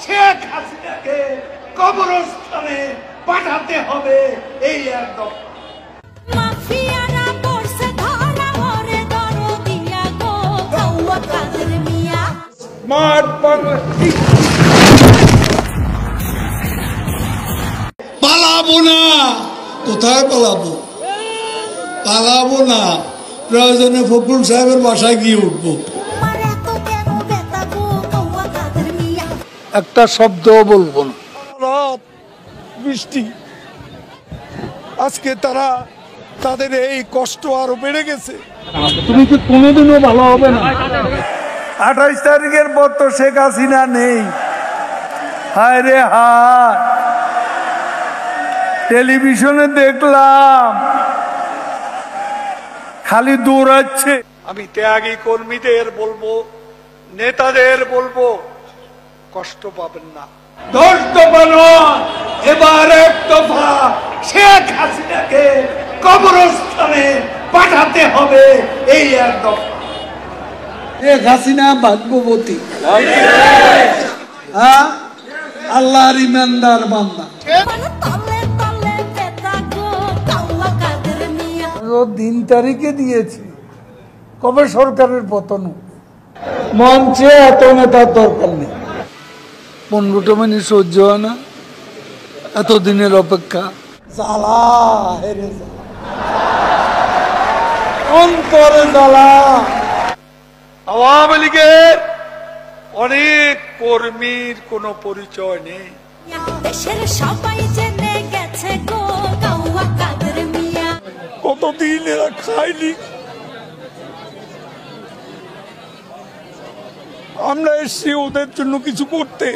শেখ হাসিনাকে কবরস্থানে পাঠাতে হবে, এই একদম। পালাবো না। কোথায় পালাবো? পালাবো না, প্রয়োজনে ফখরুল সাহেবের বাসায় গিয়ে উঠবো। একটা শব্দ বলবো না। রাত বৃষ্টি, আজকে তারা তাদের এই কষ্ট আরো বেড়ে গেছে। তুমি কি কোনোদিনও ভালো হবে না? 28 তারিখের পর তো শেখ হাসিনা নেই। হায় রে হায়, টেলিভিশনে দেখলাম খালি দৌড়াচ্ছে। আমি ত্যাগী কর্মীদের বলবো, নেতাদের বলবো, কষ্ট পাবেন না। 10 দফা নয়, এবার 1 দফা শেখ হাসিনাকে কবরস্থানে পাঠাতে হবে, এই একদম। শেখ হাসিনা ভাগ্যবতী, হ্যাঁ, আল্লাহর ইমানদার বান্দা। দিন তারিখে দিয়েছি, কবে সরকারের পতন? মঞ্চে এত নেতার দরকার নেই। 15টা মিনিট সহ্য হয় না, এতদিনের অপেক্ষা। জ্বালা হেরে জ্বালা, অন্তরে জ্বালা। আওয়ামী লীগের অনেক কর্মীর কোনো পরিচয় নেই। দেশের সবাই জেনে গেছে গো কাউয়া কাদের মিয়া। কতদিন এরা খায়নি, আমরা এসছি ওদের জন্য কিছু করতে।